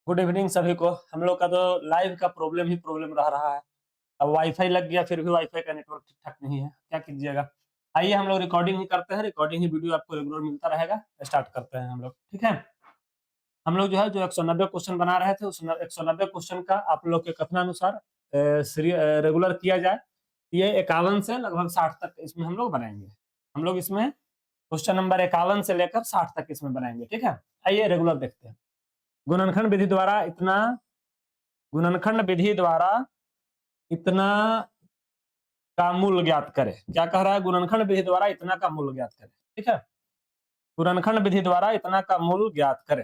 Good evening सभी को। हम लोग का तो लाइव का प्रॉब्लम ही प्रॉब्लम रह रहा है। अब वाईफाई लग गया फिर भी वाईफाई का नेटवर्क ठीक ठाक नहीं है, क्या कीजिएगा। आइए हम लोग रिकॉर्डिंग ही करते हैं, रिकॉर्डिंग ही वीडियो आपको रेगुलर मिलता रहेगा। स्टार्ट करते हैं हम लोग, ठीक है। हम लोग जो है जो 190 क्वेश्चन बना रहे थे उस 190 क्वेश्चन का आप लोग के कथनानुसार रेगुलर किया जाए। ये 51 से लगभग 60 तक इसमें हम लोग बनाएंगे। हम लोग इसमें क्वेश्चन नंबर 51 से लेकर 60 तक इसमें बनाएंगे, ठीक है। आइए रेगुलर देखते हैं। गुणनखंड विधि द्वारा इतना गुणनखंड विधि द्वारा इतना का मूल ज्ञात करें। क्या कह रहा है? गुणनखंड विधि द्वारा इतना का मूल ज्ञात करें, ठीक है। गुणनखंड विधि द्वारा इतना का मूल ज्ञात करें।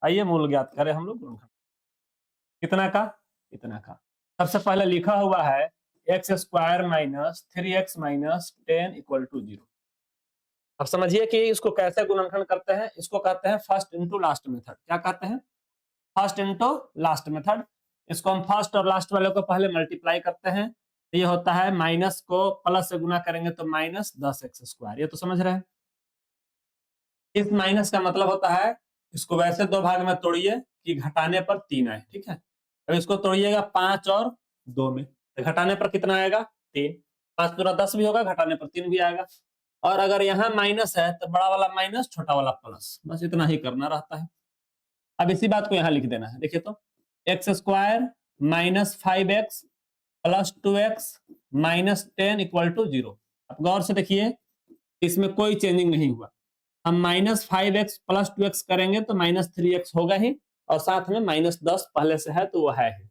आइए मूल ज्ञात करें हम लोग गुणनखंड कितना का, इतना का। सबसे पहले लिखा हुआ है x square minus 3x minus 10 equal to 0। अब समझिए कि इसको कैसे गुणनखंड करते हैं। इसको कहते हैं फर्स्ट इंटू लास्ट मेथड। क्या कहते हैं? First into last method. इसको हम फर्स्ट और लास्ट वाले को पहले मल्टीप्लाई करते हैं, तो ये होता है माइनस को प्लस से गुना करेंगे तो माइनस 10x स्क्वायर। ये तो समझ रहे हैं। इस माइनस का मतलब होता है इसको वैसे दो भाग में तोड़िए कि घटाने पर 3 आए, ठीक है। अब इसको तोड़िएगा 5 और 2 में, तो घटाने पर कितना आएगा? 3। 5 दूना 10 भी होगा, घटाने पर 3 भी आएगा। और अगर यहाँ माइनस है तो बड़ा वाला माइनस छोटा वाला प्लस, बस इतना ही करना रहता है। अब इसी बात को यहाँ लिख देना है। देखिए तो x square minus 5x plus 2x minus 10 equal to 0। अब गौर से देखिए इसमें कोई चेंजिंग नहीं हुआ। हम माइनस 5x प्लस 2x करेंगे तो माइनस 3x होगा ही, और साथ में माइनस 10 पहले से है तो वो है ही।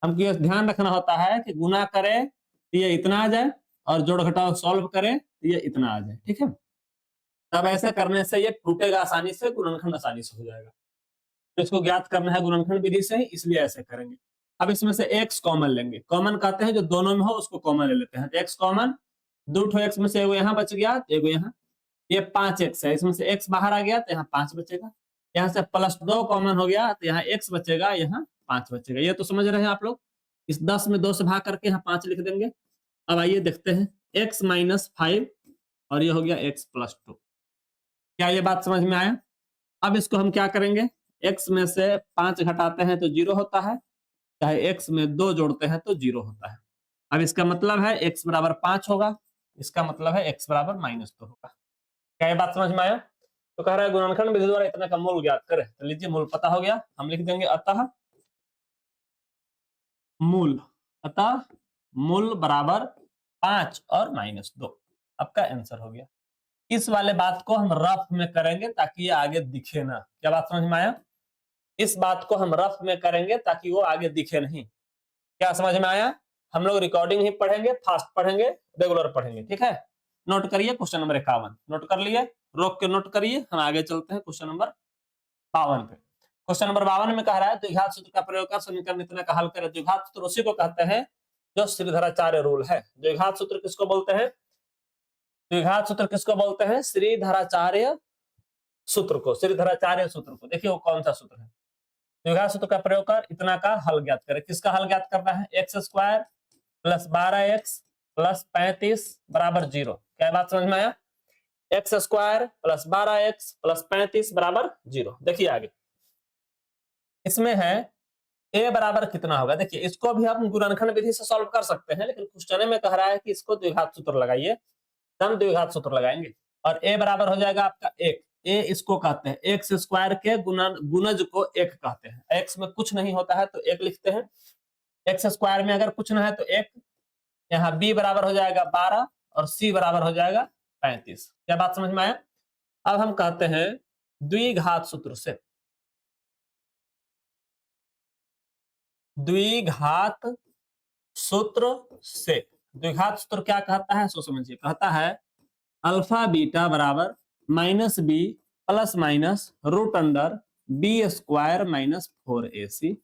हमको ये ध्यान रखना होता है कि गुना करें तो ये इतना आ जाए और जोड़ घटाव सॉल्व करें तो ये इतना आ जाए, ठीक है। तब ऐसे करने से ये टूटेगा आसानी से, गुणनखंड आसानी से हो जाएगा। तो इसको ज्ञात करना है गुणनखंड विधि से ही, इसलिए ऐसे करेंगे। अब इसमें से x कॉमन लेंगे। कॉमन कहते हैं जो दोनों में हो उसको कॉमन ले लेते हैं। x कॉमन, दो ठो x में से एगो यहाँ बच गया, एगो यहाँ। ये 5x है, इसमें से x बाहर आ गया तो यहाँ 5 बचेगा। यहाँ से प्लस 2 कॉमन हो गया तो यहाँ x बचेगा, यहाँ 5 बचेगा। ये तो समझ रहे हैं आप लोग। इस 10 में 2 से भाग करके यहाँ 5 लिख देंगे। अब आइए देखते हैं x माइनस 5 और ये हो गया x प्लस 2। क्या ये बात समझ में आया? अब इसको हम क्या करेंगे, x में से 5 घटाते हैं तो 0 होता है, चाहे x में 2 जोड़ते हैं तो 0 होता है। अब इसका मतलब है x बराबर 5 होगा, इसका मतलब है x बराबर -2 होगा। क्या ये बात समझ में आया? तो कह रहा है गुणनखंड विधि द्वारा इतना का मूल ज्ञात करें। तो लीजिए मूल पता हो गया, हम लिख देंगे अतः मूल। अतः मूल बराबर 5 और -2। आपका आंसर हो गया। इस वाले बात को हम रफ में करेंगे ताकि ये आगे दिखे ना। क्या बात समझ में आया? इस बात को हम रफ में करेंगे ताकि वो आगे दिखे नहीं। क्या समझ में आया? हम लोग रिकॉर्डिंग ही पढ़ेंगे, फास्ट पढ़ेंगे, रेगुलर पढ़ेंगे, ठीक है। नोट करिए क्वेश्चन नंबर 51। नोट कर लिए? रोक के नोट करिए, हम आगे चलते हैं क्वेश्चन नंबर 52 पे। क्वेश्चन नंबर 52 में कह रहा है द्विघात सूत्र का प्रयोग कर समीकरण इतना का हल करें। द्विघात सूत्र उसी को कहते हैं जो श्रीधराचार्य रूल है। द्विघात सूत्र किसको बोलते हैं? द्विघात सूत्र किसको बोलते हैं? श्रीधराचार्य सूत्र को, श्रीधराचार्य सूत्र को। देखिए वो कौन सा सूत्र है। द्विघात सूत्र का प्रयोग कर इतना का हल ज्ञात करें। किसका हल ज्ञात करना है? X square plus 12x plus 35 बराबर 0। क्या बात समझ में आया? X square plus 12x plus 35 बराबर 0। देखिए आगे इसमें है a बराबर कितना होगा। देखिए इसको भी हम गुणनखंड विधि से सॉल्व कर सकते हैं, लेकिन क्वेश्चन में कह रहा है कि इसको द्विघात सूत्र लगाइए, हम द्विघात सूत्र लगाएंगे। और a बराबर हो जाएगा आपका 1। a इसको कहते हैं एक्स स्क्वायर के गुणज को 1 कहते हैं। x में कुछ नहीं होता है तो 1 लिखते हैं। एक्स स्क्वायर में अगर कुछ ना है तो 1। यहाँ b बराबर हो जाएगा 12 और c बराबर हो जाएगा 35। क्या बात समझ में आया? अब हम कहते हैं द्विघात सूत्र से, द्विघात सूत्र से। द्विघात सूत्र क्या कहता है सो समझिए। कहता है अल्फा बीटा बराबर -b plus minus root under b square minus 4ac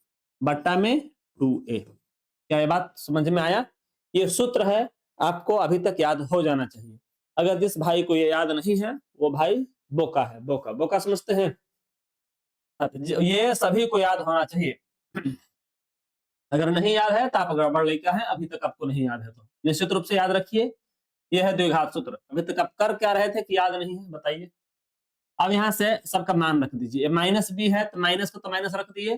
बट्टा में 2a। क्या ये बात समझ में आया? ये सूत्र है, आपको अभी तक याद हो जाना चाहिए। अगर जिस भाई को ये याद नहीं है वो भाई बोका है। बोका बोका समझते हैं? ये सभी को याद होना चाहिए। अगर नहीं याद है तो आप गड़बड़ लड़का है, अभी तक आपको नहीं याद है तो निश्चित रूप से याद रखिए। यह है द्विघात सूत्र। अभी तक आप कर क्या रहे थे कि याद नहीं है, बताइए। अब यहाँ से सबका मान रख दीजिए। -b है तो माइनस को तो माइनस रख दिए,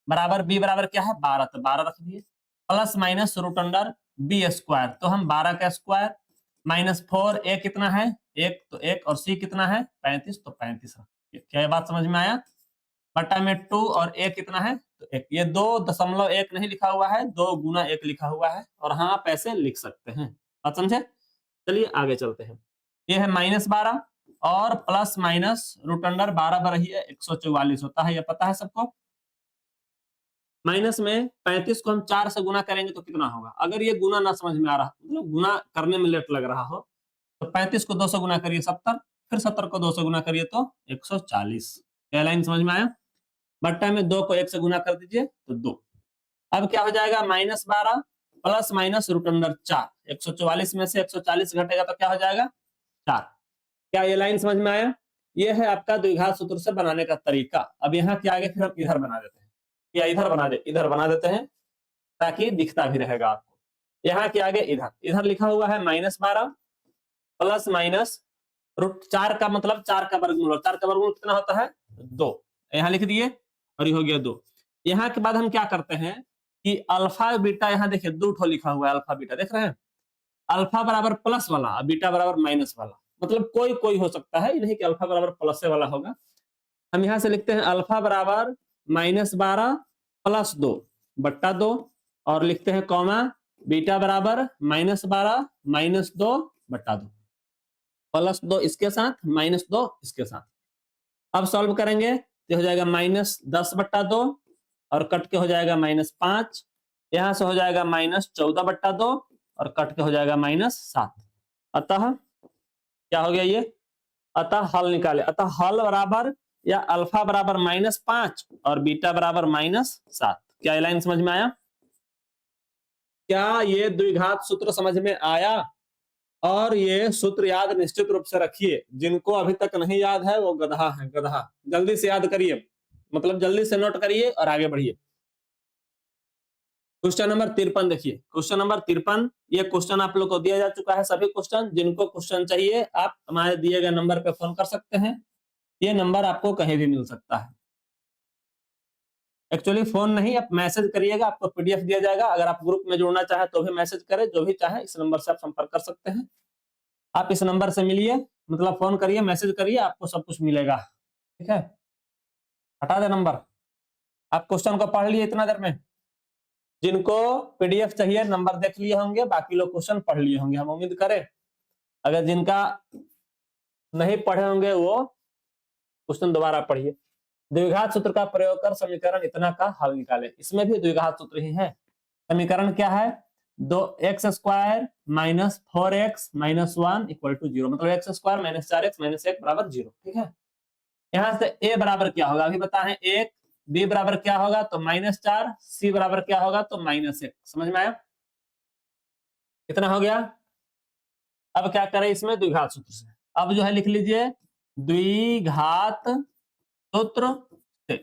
बराबर बी बराबर क्या है 12, तो 12 रख दिए, plus minus root under B square, तो हम 12 का स्क्वायर माइनस 4, ए कितना है 1, तो 1, और सी कितना है 35, तो 35 रखिए। क्या ये बात समझ में आया? बटा में 2 और ए कितना है तो 1, ये 2.1 नहीं लिखा हुआ है, 2 गुना 1 लिखा हुआ है, और हाँ आप ऐसे लिख सकते हैं। बात समझे? चलिए आगे चलते हैं। ये है -12 और प्लस माइनस रूट अंडर 12 पर ही है 144 होता है, ये पता है सबको। माइनस में 35 को हम 4 से गुना करेंगे तो कितना होगा? अगर ये गुना ना समझ में आ रहा, मतलब गुना करने में लेट लग रहा हो, तो 35 को 2 से गुना करिए 70, फिर 70 को 2 से गुना करिए तो 140। क्या लाइन समझ में आया? बट्टा में 2 को 1 से गुना कर दीजिए तो 2। अब क्या हो जाएगा -12 प्लस माइनस रूट अंडर 4, 144 में से 140 घटेगा तो क्या हो जाएगा 4। क्या ये लाइन समझ में आया? ये है आपका द्विघात सूत्र से बनाने का तरीका। अब यहाँ के आगे फिर हम इधर बना देते हैं, या इधर बना देते हैं ताकि दिखता भी रहेगा आपको। यहाँ के आगे इधर लिखा हुआ है -12 प्लस माइनस रूट 4 का मतलब 4 का वर्गमूल, 4 का वर्गमूल कितना होता है 2, यहाँ लिख दिए और ये हो गया 2। यहाँ के बाद हम क्या करते हैं कि अल्फा बीटा, यहाँ देखिए 2 ठो लिखा हुआ है अल्फा बीटा, देख रहे हैं? अल्फा बराबर प्लस वाला, बीटा बराबर माइनस वाला, मतलब कोई हो सकता है, नहीं कि अल्फा बराबर प्लस वाला होगा। हम यहाँ से लिखते हैं अल्फा बराबर -12 प्लस 2 बट्टा 2, और लिखते हैं कॉमा बीटा बराबर -12 माइनस 2 बट्टा 2, प्लस 2 इसके साथ माइनस 2 इसके साथ। अब सॉल्व करेंगे तो हो जाएगा -10 बट्टा 2 और कट के हो जाएगा -5, यहां से हो जाएगा -14 बट्टा 2 और कट के हो जाएगा -7। अतः क्या हो गया ये? अतः हल निकाले, अतः हल बराबर या अल्फा बराबर -5 और बीटा बराबर -7। क्या ये लाइन समझ में आया? क्या ये द्विघात सूत्र समझ में आया? और ये सूत्र याद निश्चित रूप से रखिए, जिनको अभी तक नहीं याद है वो गधा है, गधा। जल्दी से याद करिए, मतलब जल्दी से नोट करिए और आगे बढ़िए। क्वेश्चन नंबर 53 देखिए, क्वेश्चन नंबर 53, ये क्वेश्चन आप लोग को दिया जा चुका है। सभी क्वेश्चन, जिनको क्वेश्चन चाहिए आप हमारे दिए गए नंबर पे फोन कर सकते हैं, ये नंबर आपको कहीं भी मिल सकता है। एक्चुअली फोन नहीं, आप मैसेज करिएगा, आपको पीडीएफ दिया जाएगा। अगर आप ग्रुप में जुड़ना चाहे तो भी मैसेज करें, जो भी चाहे इस नंबर से आप संपर्क कर सकते हैं। आप इस नंबर से मिलिए, मतलब फोन करिए, मैसेज करिए, आपको सब कुछ मिलेगा। ठीक है, हटा दे नंबर। आप क्वेश्चन को पढ़ लिए इतना देर में? जिनको पीडीएफ चाहिए नंबर देख लिए होंगे, बाकी लोग क्वेश्चन पढ़ लिए होंगे, हम उम्मीद करें। अगर जिनका नहीं पढ़े होंगे वो क्वेश्चन दोबारा पढ़िए। द्विघात सूत्र का प्रयोग कर समीकरण इतना का हल निकाले। इसमें भी द्विघात सूत्र ही है। समीकरण क्या है? 2x² minus 4x minus 1 equal to 0, मतलब x² माइनस 4x माइनस 1 बराबर 0। ठीक है, यहां से a बराबर क्या होगा अभी बताएं? 1, b बराबर क्या होगा तो -4, c बराबर क्या होगा तो -1। समझ में आया? कितना हो गया? अब क्या करें इसमें? द्विघात सूत्र से। अब जो है लिख लीजिए द्विघात सूत्र से।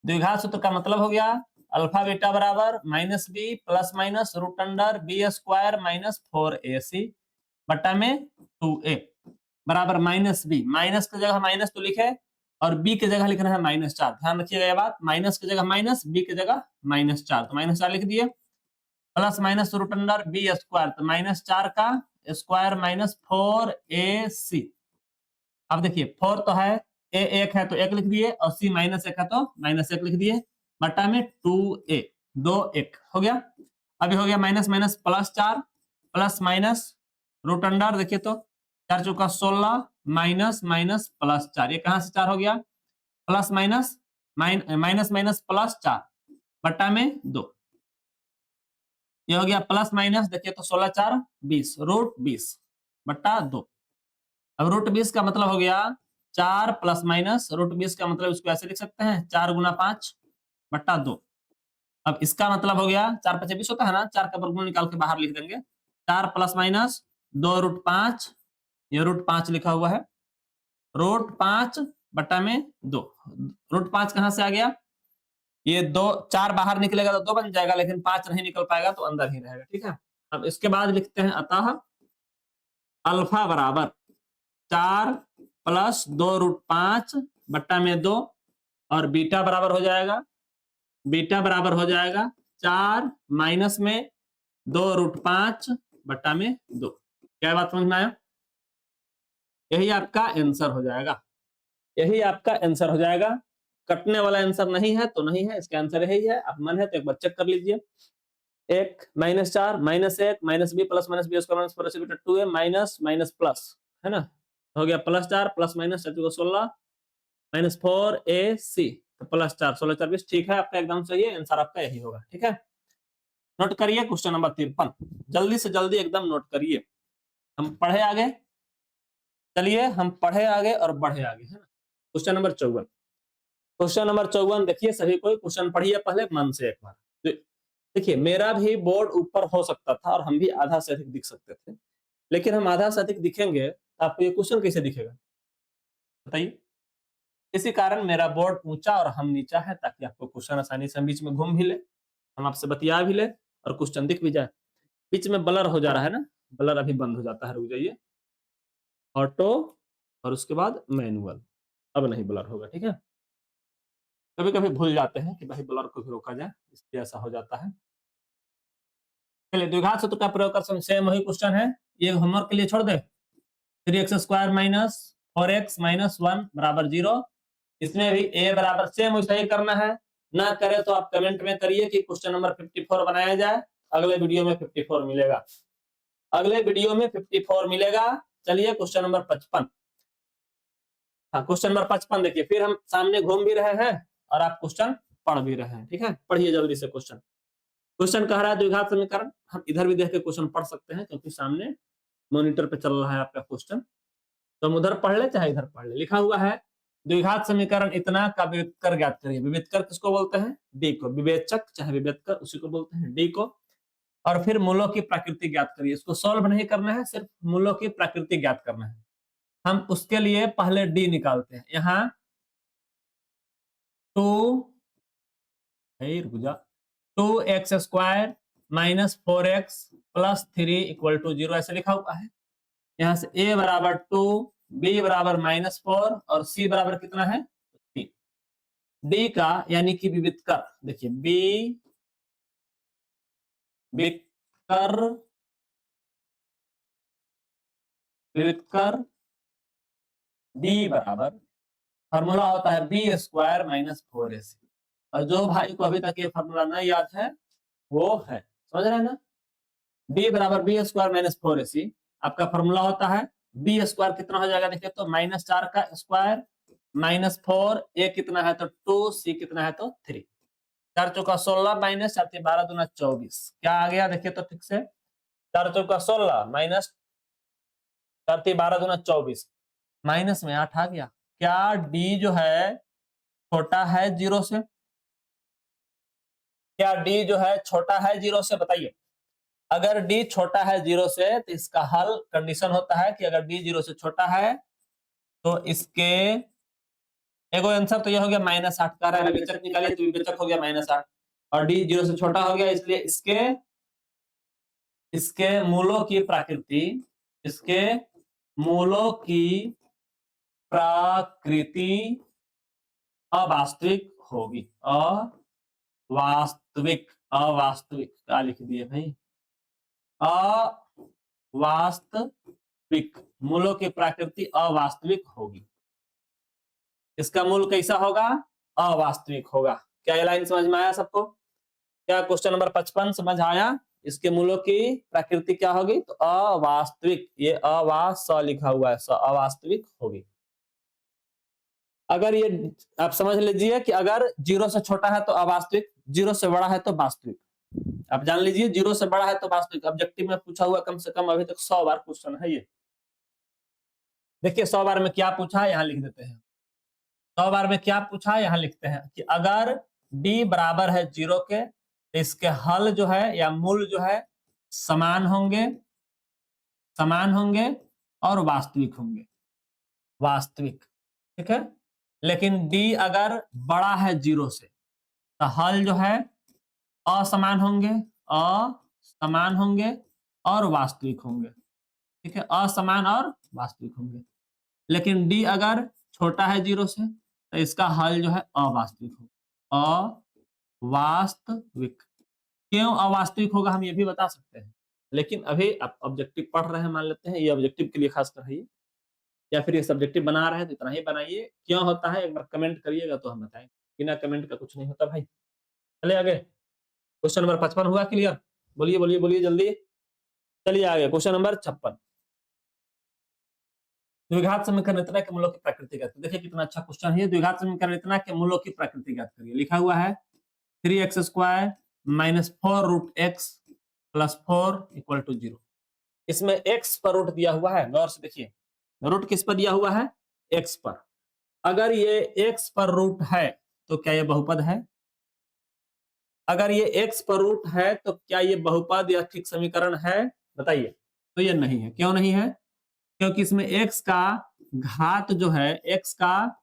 द्विघात सूत्र का मतलब हो गया अल्फा बीटा बराबर -b plus minus root under b² minus 4ac बट्टा में 2a बराबर -b। माइनस की जगह माइनस तो लिखे और b की जगह लिखना है -4। ध्यान रखिएगा ये बात, माइनस की जगह माइनस, b की जगह -4, तो -4 लिख दिए। Plus minus root under b² तो -4 का स्क्वायर माइनस 4ac। अब देखिए 4 तो है, a 1 है तो 1 लिख दिए, और c -1 है तो -1 लिख दिए, बटा में 2a, 2 1 हो गया। अभी हो गया minus minus plus 4 plus minus root under, देखिए तो 4 चौका 16 माइनस माइनस प्लस 4, ये कहां से 4 हो गया? Plus minus minus minus plus 4 बटा में 2, ये हो गया प्लस माइनस, देखिए तो 16 4 20 रूट 20 बटा 2। अब रूट 20 का मतलब हो गया 4 प्लस माइनस रूट 20 का मतलब इसको ऐसे लिख सकते हैं 4 गुना 5 बट्टा 2। अब इसका मतलब हो गया 4 5 20 होता है ना, 4 का वर्गमूल निकाल के बाहर लिख देंगे, 4 प्लस माइनस 2 रूट 5, ये रूट 5 लिखा हुआ है, रूट 5 बट्टा में 2। रूट 5 कहां से आ गया? ये 2 4 बाहर निकलेगा तो 2 बन जाएगा, लेकिन 5 नहीं निकल पाएगा तो अंदर ही रहेगा। ठीक है, अब इसके बाद लिखते हैं अतः अल्फा बराबर 4 प्लस 2 रूट 5 बट्टा में 2 और बीटा बराबर हो जाएगा बीटा बराबर हो जाएगा 4 माइनस में 2√5/2। क्या बात समझ में आया? यही आपका आंसर हो जाएगा, यही आपका आंसर हो जाएगा। कटने वाला आंसर नहीं है तो नहीं है, इसका आंसर यही है। आप मन है तो एक बार चेक कर लीजिए। 1 -4 -1 -b plus minus B square minus 4ac बटा 2a माइनस माइनस प्लस, है ना, हो गया +4 प्लस माइनस 16 माइनस 4ac तो +4 16 4 20। ठीक है, आपका एकदम सही है, आंसर आपका यही होगा। ठीक है, नोट करिए क्वेश्चन नंबर 53, जल्दी से जल्दी एकदम नोट करिए। हम पढ़े आगे, चलिए हम पढ़े आगे और बढ़े आगे, है ना। क्वेश्चन नंबर 54, क्वेश्चन नंबर 54 देखिए, सभी कोई क्वेश्चन पढ़िए पहले मन से एक बार। देखिए मेरा भी बोर्ड ऊपर हो सकता था और हम भी आधा से अधिक दिख सकते थे, लेकिन हम आधा से अधिक दिखेंगे तो आपको ये क्वेश्चन कैसे दिखेगा बताइए। इसी कारण मेरा बोर्ड ऊंचा और हम नीचा है, ताकि आपको क्वेश्चन आसानी से हम बीच में घूम भी ले, हम आपसे बतिया भी ले और क्वेश्चन दिख भी जाए। बीच में ब्लर हो जा रहा है ना, ब्लर अभी बंद हो जाता है, रुक जाइए। ऑटो और उसके बाद मैनुअल, अब नहीं ब्लर होगा। ठीक है, कभी कभी भूल जाते हैं कि भाई ब्लर को भी रोका जाए, इसलिए ऐसा हो जाता है। चलिए द्विघात सूत्र का प्रयोग कर सकते, सेम वही क्वेश्चन है, ये होमवर्क के लिए छोड़ दे। 3x² माइनस 4x माइनस 1 बराबर 0, इसमें भी a बराबर सेम वैसा ही करना है। ना करे तो आप कमेंट में करिए कि क्वेश्चन नंबर 54 बनाया जाए, अगले वीडियो में 54 मिलेगा, अगले वीडियो में 54 मिलेगा। चलिए क्वेश्चन नंबर 55, हाँ क्वेश्चन नंबर 55 देखिए, फिर हम सामने घूम भी रहे हैं और आप क्वेश्चन पढ़ भी रहे हैं। ठीक है, पढ़िए जल्दी से क्वेश्चन। क्वेश्चन कह रहा है द्विघात समीकरण, हम इधर भी देख के क्वेश्चन पढ़ सकते हैं क्योंकि सामने मॉनिटर पे चल रहा है आपका क्वेश्चन, तो हम उधर पढ़ ले चाहे इधर पढ़ ले। लिखा हुआ है द्विघात समीकरण इतना का विवेककर ज्ञात करिए। विवेककर किसको बोलते हैं? डी को। विवेचक चाहे विवेककर उसी को बोलते हैं, डी को। और फिर मूलों की प्रकृति ज्ञात करिए। इसको सॉल्व नहीं करना है, सिर्फ मूलों की प्रकृति ज्ञात करना है। हम उसके लिए पहले डी निकालते हैं। यहाँ 2x² minus 4x plus 3 equal to 0 ऐसे लिखा हुआ है। यहाँ से a बराबर 2, b बराबर -4 और c बराबर कितना है 3। d का यानी कि विविधकर, देखिए विविधकर d बराबर, फॉर्मूला होता है b² माइनस 4ac। और जो भाई को अभी तक ये फॉर्मूला नहीं याद है वो है, समझ रहे हैं ना। b बराबर b² माइनस 4ac, आपका फॉर्मूला होता है b² कितना हो जाएगा देखिए तो -4 का स्क्वायर -4, a कितना है तो 2, c कितना है तो 3। 4 चौका 16 माइनस 4 3 12 दूना 24, क्या आ गया देखिए तो ठीक से, 4 चौका 16 माइनस 4 3 12 दूना 24, माइनस में 8 आ गया। क्या d जो है छोटा है 0 से? क्या d जो है छोटा है 0 से? बताइए। अगर d छोटा है 0 से तो इसका हल, कंडीशन होता है कि अगर d 0 से छोटा है तो इसके एगो आंसर तो ये हो गया -8 का, विवेचक निकालिए तो विवेचक हो गया -8 और d 0 से छोटा हो गया, इसलिए इसके मूलों की प्रकृति, इसके मूलों की प्रकृति अवास्तविक होगी। अवास्तविक, अवास्तविक क्या लिख दिए भाई, अवास्तविक, मूलों की प्रकृति अवास्तविक होगी। इसका मूल कैसा होगा? अवास्तविक होगा। क्या ये लाइन समझ में आया सबको? क्या क्वेश्चन नंबर 55 समझ आया? इसके मूलों की प्रकृति क्या होगी तो अवास्तविक, ये अवास लिखा हुआ है, अवास्तविक होगी। अगर ये आप समझ लीजिए कि अगर 0 से छोटा है तो अवास्तविक, 0 से बड़ा है तो वास्तविक। आप जान लीजिए 0 से बड़ा है तो वास्तविक। ऑब्जेक्टिव में पूछा हुआ कम से कम अभी तक 100 बार क्वेश्चन है ये। देखिए 100 बार में क्या पूछा है यहाँ लिख देते हैं। 100 बार में क्या पूछा है यहाँ लिखते हैं कि अगर d बराबर है 0 के तो इसके हल जो है या मूल जो है समान होंगे, समान होंगे और वास्तविक होंगे, वास्तविक। ठीक है, लेकिन d अगर बड़ा है 0 से तो हल जो है असमान होंगे, असमान होंगे और वास्तविक होंगे। ठीक है, असमान और वास्तविक होंगे। लेकिन d अगर छोटा है 0 से तो इसका हल जो है अवास्तविक होगा, वास्तविक। क्यों अवास्तविक होगा हम ये भी बता सकते हैं, लेकिन अभी आप ऑब्जेक्टिव पढ़ रहे हैं, मान लेते हैं ये ऑब्जेक्टिव के लिए खासकर है ये, या फिर ये सब्जेक्टिव बना रहे हैं तो इतना ही बनाइए। क्यों होता है एक बार कमेंट करिएगा तो हम बताएंगे, बिना कमेंट का कुछ नहीं होता भाई। चले आगे, क्वेश्चन नंबर 55 हुआ क्लियर? बोलिए बोलिए बोलिए जल्दी। चलिए आगे, क्वेश्चन नंबर 56। द्विघात समीकरण इतना के मूलों की प्रकृति ज्ञात करिए। देखिए कितना अच्छा क्वेश्चन है। द्विघात समीकरण इतना के मूलों की प्रकृति ज्ञात करिए। लिखा हुआ है 3x square minus 4 root x plus 4 equal to 0। इसमें x पर रूट दिया हुआ है, गौर से देखिए, रूट किस पर दिया हुआ है? x पर। अगर ये x पर रूट है तो क्या ये बहुपद है? अगर ये x पर रूट है तो क्या ये बहुपद या ठीक समीकरण है? बताइए। तो ये नहीं है। क्यों नहीं है? क्योंकि इसमें x का घात जो है, x का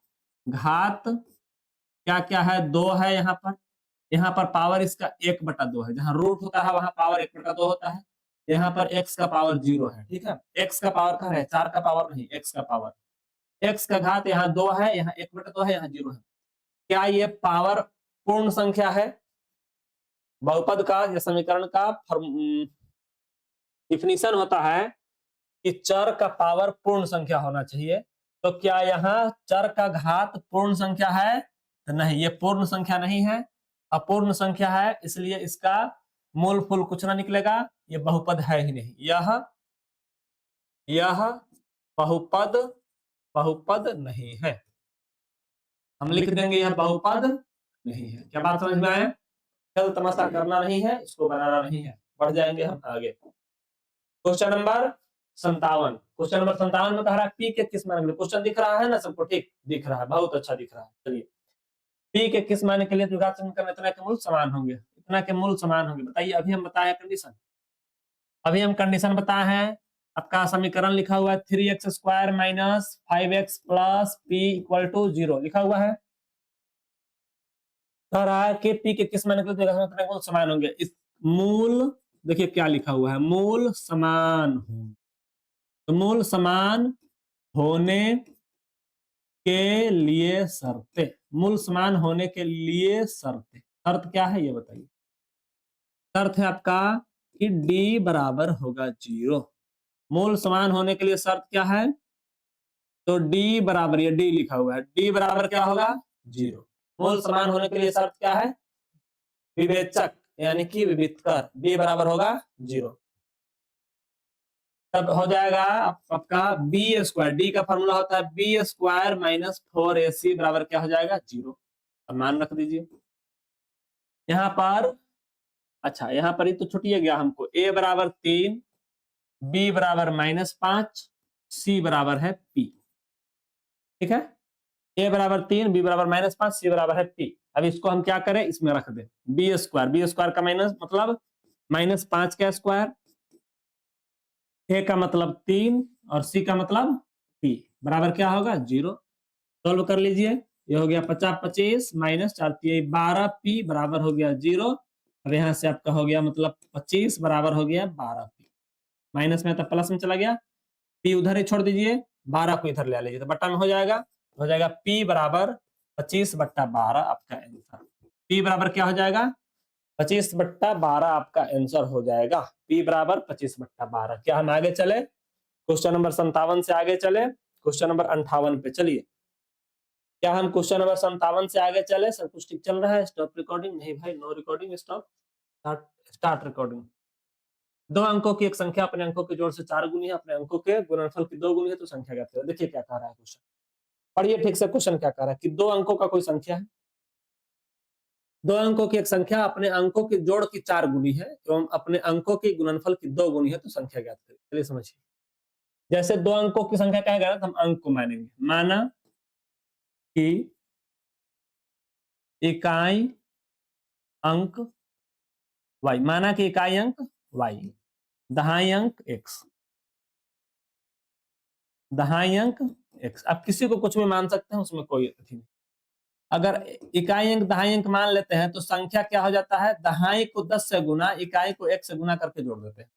घात क्या क्या है? 2 है यहाँ पर पावर इसका 1/2 है। जहां रूट होता है वहां पावर 1/2 होता है। यहाँ पर x का पावर 0 है, ठीक है। x का पावर कहाँ है? 4 का पावर नहीं, x का पावर। x का घात यहाँ 2 है, यहाँ 1/2 है, यहाँ 0 है। क्या ये पावर पूर्ण संख्या है? बहुपद का या समीकरण का डिफिनीशन होता है कि चर का पावर पूर्ण संख्या होना चाहिए। तो क्या यहाँ चर का घात पूर्ण संख्या है? तो नहीं, ये पूर्ण संख्या नहीं है, अपूर्ण संख्या है, इसलिए इसका मूल फूल कुछ ना निकलेगा। ये बहुपद है ही नहीं। यह बहुपद बहुपद नहीं है। हम लिख देंगे यह बहुपद नहीं है। क्या बात समझ में आया? चल तमाशा करना नहीं है, इसको बनाना नहीं है। बढ़ जाएंगे हम आगे। Question number 57। क्वेश्चन नंबर 57 में कह रहा है पी के किस मान के लिए। क्वेश्चन दिख रहा है ना सबको? ठीक दिख रहा है, बहुत अच्छा दिख रहा है। चलिए, पी के किस मान के लिए द्विघात समीकरण इतना के मूल समान होंगे? इतना के मूल समान होंगे। बताइए, अभी हम बताए कंडीशन, अभी हम कंडीशन बताए हैं। आपका समीकरण लिखा हुआ है 3x square minus 5x plus p equal to 0 लिखा हुआ है। कह रहा है कि p के किस मान के लिए द्विघात समीकरण इतने के मूल समान होंगे। इस मूल देखिए क्या लिखा हुआ है, मूल समान हो। तो मूल समान होने के लिए शर्तें, मूल समान होने के लिए शर्तें। शर्त क्या है ये बताइए? शर्त है आपका कि d बराबर होगा 0। मूल समान होने के लिए शर्त क्या है? तो d बराबर, ये d लिखा हुआ है, d बराबर क्या होगा? 0। मूल समान होने के लिए शर्त क्या है? विवेचक यानी कि विविधकर, d बराबर होगा 0। तब हो जाएगा आपका बी स्क्वायर, डी का फॉर्मूला होता है बी स्क्वायर माइनस 4ac बराबर क्या हो जाएगा? 0। अब मान रख दीजिए यहाँ पर। अच्छा, यहाँ पर ही तो छुट्टी गया हमको। a बराबर 3, b बराबर -5, c बराबर है p। ठीक है, a बराबर 3, b बराबर -5, c बराबर है p। अब इसको हम क्या करें? इसमें रख दें बी स्क्वायर का माइनस मतलब -5 का स्क्वायर, a का मतलब 3 और c का मतलब p बराबर क्या होगा? 0। सॉल्व कर लीजिए। ये हो गया 50 25 माइनस 4 12 p बराबर हो गया 0। अब यहाँ से आपका हो गया मतलब 25 बराबर हो गया 12 p। माइनस में तो प्लस में चला गया, p उधर ही छोड़ दीजिए, 12 को इधर ले लीजिए तो बट्टा में हो जाएगा p बराबर 25/12 आपका आंसर। p बराबर क्या हो जाएगा? 25/12 आपका आंसर हो जाएगा। p बराबर 25/12। क्या हम आगे चले? क्वेश्चन नंबर 57 से आगे चले, क्वेश्चन नंबर 58 पे चलिए। क्या हम क्वेश्चन नंबर 57 से आगे चले? सब कुछ ठीक चल रहा है? Stop recording? नहीं भाई, no recording, stop, start recording. 2 अंकों की एक संख्या अपने अंकों के जोड़ से 4 गुनी है, अपने अंकों के गुणनफल की 2 गुनी है, तो संख्या ज्ञात करें। देखिए क्या कह रहा है क्वेश्चन, पढ़िए ठीक से। क्वेश्चन क्या कह रहा है कि 2 अंकों का कोई संख्या है, 2 अंकों की एक संख्या अपने अंकों के जोड़ की 4 गुनी है एवं अपने अंकों के गुणनफल की 2 गुनी है, तो संख्या ज्ञात करें। चलिए समझिए, जैसे 2 अंकों की संख्या क्या है, हम अंक को मानेंगे। माना कि इकाई अंक y, माना कि इकाई अंक y, दहाई अंक x, दहाई अंक x। अब किसी को कुछ भी मान सकते हैं, उसमें कोई नहीं। अगर इकाई अंक दहाई अंक मान लेते हैं तो संख्या क्या हो जाता है? दहाई को 10 से गुना, इकाई को 1 से गुना करके जोड़ देते हैं।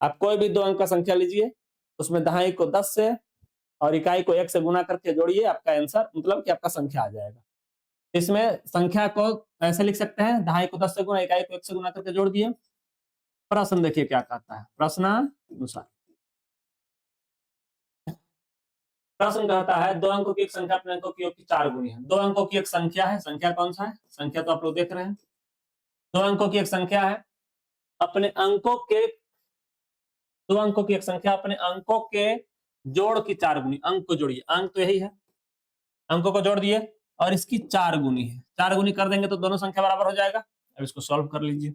आप कोई भी 2 अंक का संख्या लीजिए, उसमें दहाई को 10 से और इकाई को 1 से गुना करके जोड़िए, आपका आंसर मतलब कि आपका संख्या आ जाएगा। इसमें संख्या को ऐसे लिख सकते हैं, दहाई को 10 से गुना, इकाई को 1 से गुना करके जोड़ दिए। प्रश्न देखिए क्या कहता है, प्रश्नानुसार प्रश्न कहता है दो अंकों की एक संख्या अपने अंकों की योग की 4 गुनी है। दो अंकों की एक संख्या है, संख्या कौन सा है, संख्या तो आप लोग देख रहे हैं। दो अंकों की एक संख्या है, अपने अंकों के, दो अंकों की एक संख्या अपने अंकों के जोड़ की 4 गुनी, अंक को जोड़िए, अंक तो यही है, अंकों को जोड़ दिए और इसकी 4 गुनी है, 4 गुनी कर देंगे तो दोनों संख्या बराबर हो जाएगा। अब इसको सॉल्व कर लीजिए।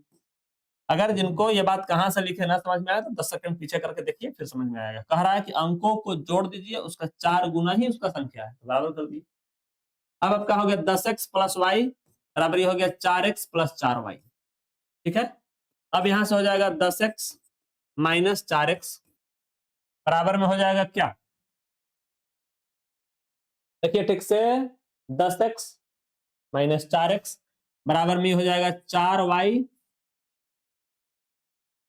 अगर जिनको ये बात कहां से लिखे ना समझ में आया तो 10 सेकंड पीछे करके देखिए, फिर समझ में आएगा। कह रहा है कि अंकों को जोड़ दीजिए, उसका 4 गुना ही उसका संख्या है, तो बराबर कर दिए। अब आपका हो गया 10x प्लस वाई बराबर हो गया 4x प्लस 4y। ठीक है, अब यहां से हो जाएगा 10x माइनस 4x बराबर में हो जाएगा क्या, देखिए ठीक से, 10x माइनस 4x बराबर में हो जाएगा 4y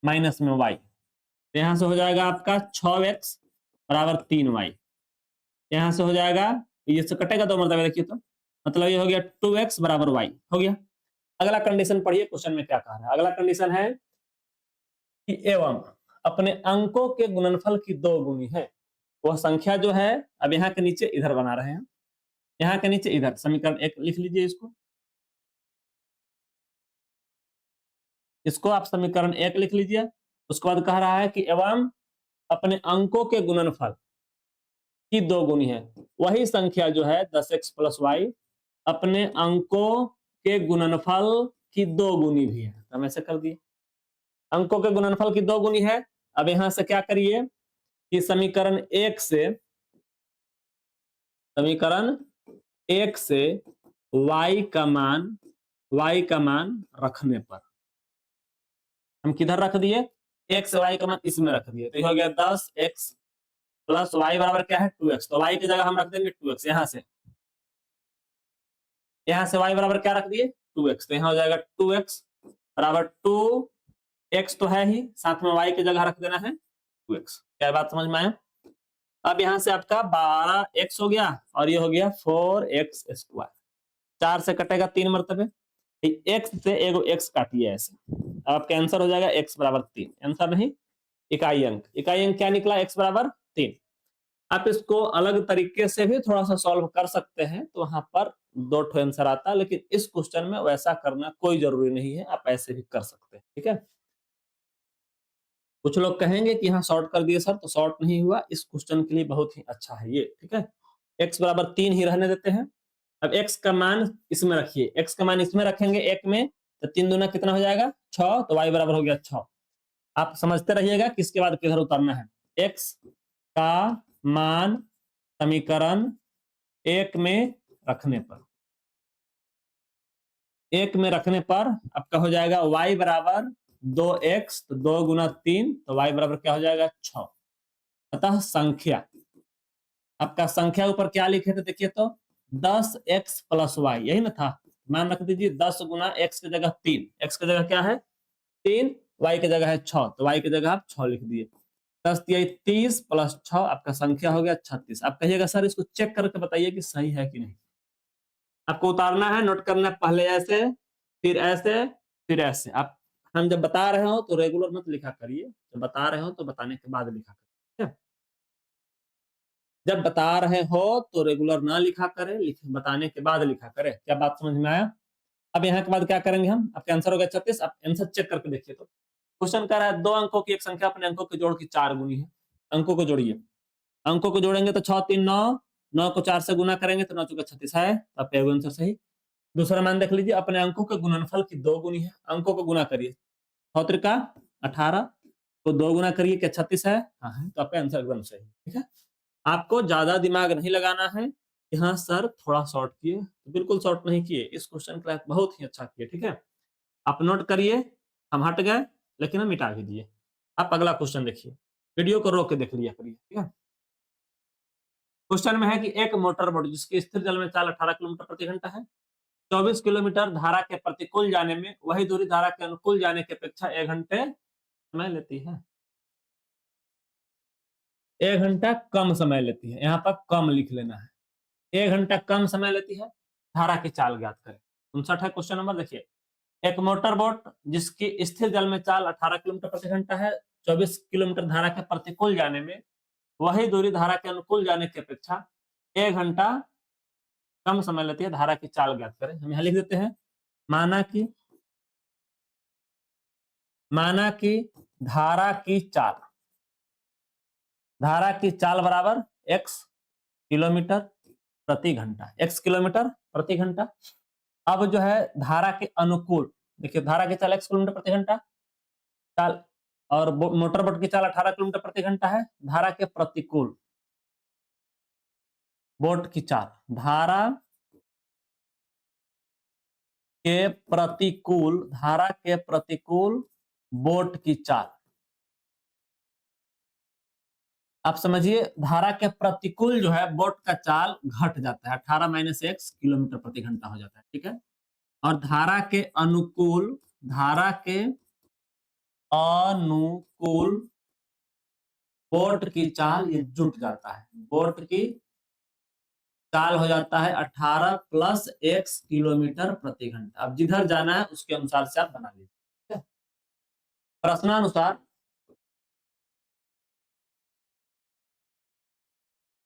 माइनस में y। यहां से हो जाएगा आपका 6x बराबर 3y। यहां से हो जाएगा, ये से कटेगा 2 मरतबा, देखिए तो मतलब ये हो गया 2x बराबर y हो गया। अगला कंडीशन पढ़िए, क्वेश्चन में क्या कह रहा है। अगला कंडीशन है कि एवं अपने अंकों के गुणनफल की 2 गुनी है। वह संख्या जो है, अब यहाँ के नीचे इधर बना रहे हैं, यहाँ के नीचे इधर समीकरण 1 लिख लीजिए, इसको आप समीकरण 1 लिख लीजिए। उसके बाद कह रहा है कि एवं अपने अंकों के गुणनफल की 2 गुनी है। वही संख्या जो है 10x प्लस वाई अपने अंकों के गुणनफल की 2 गुनी भी है, हम ऐसे कर दिए। अंकों के गुणनफल की 2 गुनी है। अब यहां से क्या करिए कि समीकरण 1 से y का मान रखने पर हम किधर रख दिए, x y का मान इसमें रख दिए, तो हो गया 10x प्लस y बराबर क्या है 2x। तो y की जगह हम रख देंगे 2x। यहां से y बराबर क्या रख दिए 2x, तो यहां हो जाएगा 2x बराबर 2x तो है ही, साथ में y की जगह रख देना है 2x। क्या बात समझ में आया। अब यहां से आपका 12x हो गया और ये हो गया 4x स्क्वायर, 4 से कटेगा 3 मरतबे, x से एगो x काटिए ऐसे, आपका आंसर हो जाएगा x बराबर 3। आंसर नहीं, इकाई अंक क्या निकला, x बराबर 3। आप इसको अलग तरीके से भी थोड़ा सा सॉल्व कर सकते हैं, तो वहां पर 2 ठो आंसर आता है, लेकिन इस क्वेश्चन में वैसा करना कोई जरूरी नहीं है, आप ऐसे भी कर सकते हैं। ठीक है, कुछ लोग कहेंगे कि यहाँ शॉर्ट कर दिए सर, तो शॉर्ट नहीं हुआ, इस क्वेश्चन के लिए बहुत ही अच्छा है ये। ठीक है, x बराबर 3 ही रहने देते हैं। अब x का मान इसमें रखिए, x का मान इसमें रखेंगे एक में, तो 3 दूना कितना हो जाएगा 6, तो y बराबर हो गया 6। आप समझते रहिएगा किसके बाद किधर उतरना है। x का मान समीकरण 1 में रखने पर, 1 में रखने पर आपका हो जाएगा y बराबर 2x, तो 2 गुना 3, तो y बराबर क्या हो जाएगा 6। अतः संख्या, आपका संख्या ऊपर क्या लिखे थे देखिए तो 10x प्लस वाई, यही ना था। मान रख दीजिए 10 गुना x की जगह 3, x की जगह क्या है 3, y की जगह है 6, तो y की जगह आप 6 लिख दिए। 10 दिया 30 प्लस 6, आपका संख्या हो गया 36। आप कहिएगा सर इसको चेक करके बताइए कि सही है कि नहीं। आपको उतारना है, नोट करना है, पहले ऐसे फिर ऐसे फिर ऐसे। आप, हम जब बता रहे हो तो रेगुलर मत लिखा करिए, जब बता रहे हो तो बताने के बाद लिखा करिए। जब बता रहे हो तो रेगुलर ना लिखा करें, बताने के बाद लिखा करें। क्या बात समझ में आया। अब यहाँ के बाद क्या करेंगे हम, आपका आंसर हो गया 36। आप आंसर चेक करके देखिए तो क्वेश्चन कह रहा है 2 अंकों की एक संख्या अपने अंकों के जोड़ की 4 गुनी है। अंकों को जोड़िए, अंकों को जोड़ेंगे तो 6 3 9, 9 को 4 से गुना करेंगे तो 9 चौका 36 है, आपका आंसर सही। दूसरा मान देख लीजिए, अपने अंकों के गुणनफल की 2 गुनी है। अंकों को गुना करिए, 6 त्रिका 18 को 2 गुना करिए, क्या 36 है, हाँ है, तो आपका आंसर एकदम सही। ठीक है, आपको ज्यादा दिमाग नहीं लगाना है। यहाँ सर थोड़ा शॉर्ट किए, तो बिल्कुल शॉर्ट नहीं किए, इस क्वेश्चन का बहुत ही अच्छा किए। ठीक है, आप नोट करिए, हम हट गए लेकिन हम मिटा भी दिए। आप अगला क्वेश्चन देखिए, वीडियो को रोक के देख लिया करिए। ठीक है, क्वेश्चन में है कि एक मोटर बोट जिसकी स्थिर जल में चाल 18 किलोमीटर प्रति घंटा है, 24 किलोमीटर धारा के प्रतिकूल जाने में वही दूरी धारा के अनुकूल जाने की अपेक्षा 1 घंटे समय लेती है। 1 घंटा कम समय लेती है, यहाँ पर कम लिख लेना है। 1 घंटा कम समय लेती है, धारा की चाल ज्ञात करें। 59 है क्वेश्चन नंबर। देखिए, एक मोटर बोट जिसकी स्थिर जल में चाल 18 किलोमीटर प्रति घंटा है, 24 किलोमीटर धारा के प्रतिकूल जाने में, वही दूरी धारा के अनुकूल जाने की अपेक्षा 1 घंटा कम समय लेती है, धारा की चाल ज्ञात करें। हम यहाँ लिख देते हैं, माना कि धारा की चाल बराबर x किलोमीटर प्रति घंटा, x किलोमीटर प्रति घंटा। अब जो है धारा के अनुकूल, देखिए धारा की चाल x किलोमीटर प्रति घंटा चाल, और मोटर बोट की चाल 18 किलोमीटर प्रति घंटा है। धारा के प्रतिकूल बोट की चाल, धारा के प्रतिकूल बोट की चाल। आप समझिए, धारा के प्रतिकूल जो है बोट का चाल घट जाता है, 18 - x किलोमीटर प्रति घंटा हो जाता है, ठीक है। और धारा के अनुकूल बोट की चाल ये जुट जाता है, बोट की चाल हो जाता है 18 + x किलोमीटर प्रति घंटा। अब जिधर जाना है उसके अनुसार से आप बना लीजिए।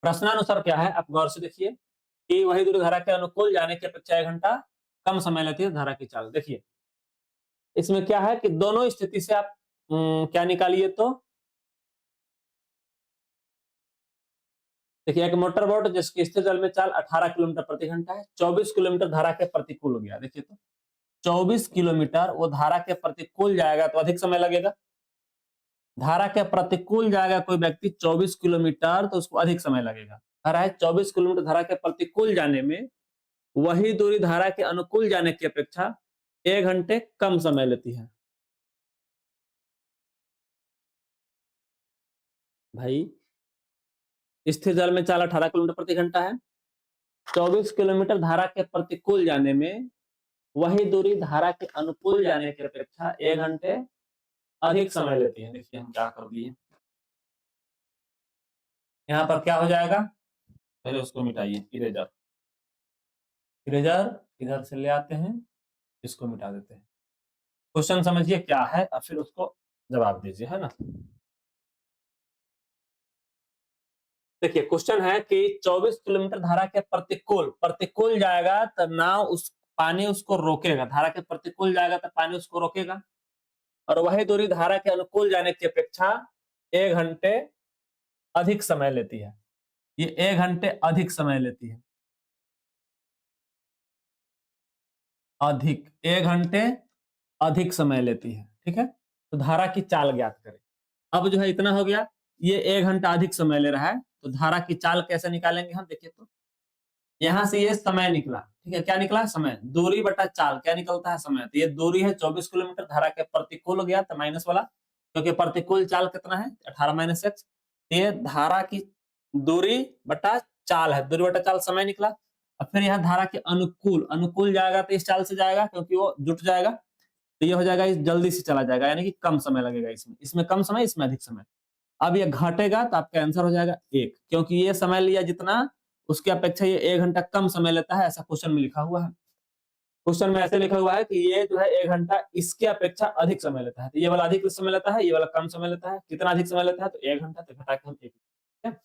प्रश्नानुसार क्या है, आप गौर से देखिए कि वही दूरी धारा के अनुकूल जाने की अपेक्षा 1 घंटा कम समय लेती है धारा की चाल। देखिए, इसमें क्या है कि दोनों स्थिति से आप क्या निकालिए, तो देखिए, एक मोटर बोट जिसकी स्थिर जल में चाल 18 किलोमीटर प्रति घंटा है, 24 किलोमीटर धारा के प्रतिकूल हो गया। देखिए, तो 24 किलोमीटर वो धारा के प्रतिकूल जाएगा तो अधिक समय लगेगा। धारा के प्रतिकूल जाएगा कोई व्यक्ति 24 किलोमीटर तो उसको अधिक समय लगेगा। धारा है 24 किलोमीटर धारा के प्रतिकूल जाने में, वही दूरी धारा के अनुकूल जाने की अपेक्षा 1 घंटे कम समय लेती है। भाई, स्थिर जल में चाल 18 किलोमीटर प्रति घंटा है, 24 किलोमीटर धारा के प्रतिकूल जाने में, वही दूरी धारा के अनुकूल जाने की अपेक्षा 1 घंटे अधिक समय लेती है। देखिए, हम क्या कर दिए, यहाँ पर क्या हो जाएगा, पहले उसको मिटाइए, इरेजर इधर से ले आते हैं, इसको मिटा देते हैं। क्वेश्चन समझिए क्या है, और फिर उसको जवाब दीजिए, है ना। देखिए, क्वेश्चन है कि 24 किलोमीटर धारा के प्रतिकूल जाएगा तो नाव पानी उसको रोकेगा, धारा के प्रतिकूल जाएगा तो पानी उसको रोकेगा, और वही दूरी धारा के अनुकूल जाने की अपेक्षा 1 घंटे अधिक समय लेती है। ये 1 घंटे अधिक समय लेती है, 1 घंटे अधिक समय लेती है, ठीक है। तो धारा की चाल ज्ञात करें। अब जो है इतना हो गया, ये 1 घंटा अधिक समय ले रहा है, तो धारा की चाल कैसे निकालेंगे हम, देखिए तो यहां से ये समय निकला, ठीक है। क्या निकला, समय। दूरी बटा चाल क्या निकलता है, समय। तो ये दूरी है 24 किलोमीटर, धारा के प्रतिकूल हो गया तो माइनस वाला, क्योंकि प्रतिकूल चाल कितना है, 18 - x। ये धारा की दूरी बटा चाल है, दूरी बटा चाल समय निकला। अब फिर यहाँ धारा के अनुकूल जाएगा तो इस चाल से जाएगा, क्योंकि वो जुट जाएगा, तो ये हो जाएगा, इस जल्दी से चला जाएगा, यानी कि कम समय लगेगा इसमें कम समय, इसमें अधिक समय। अब ये घटेगा तो आपका आंसर हो जाएगा 1, क्योंकि ये समय लिया जितना, उसकी अपेक्षा ये 1 घंटा कम समय लेता है, ऐसा क्वेश्चन में लिखा हुआ है। क्वेश्चन में ऐसे लिखा हुआ है कि ये जो है 1 घंटा इसके अपेक्षा अधिक समय लेता है, तो ये वाला अधिक समय लेता है, ये वाला कम समय लेता है। कितना अधिक समय लेता है, तो 1 घंटा, तो घटा के हम 1, ठीक है।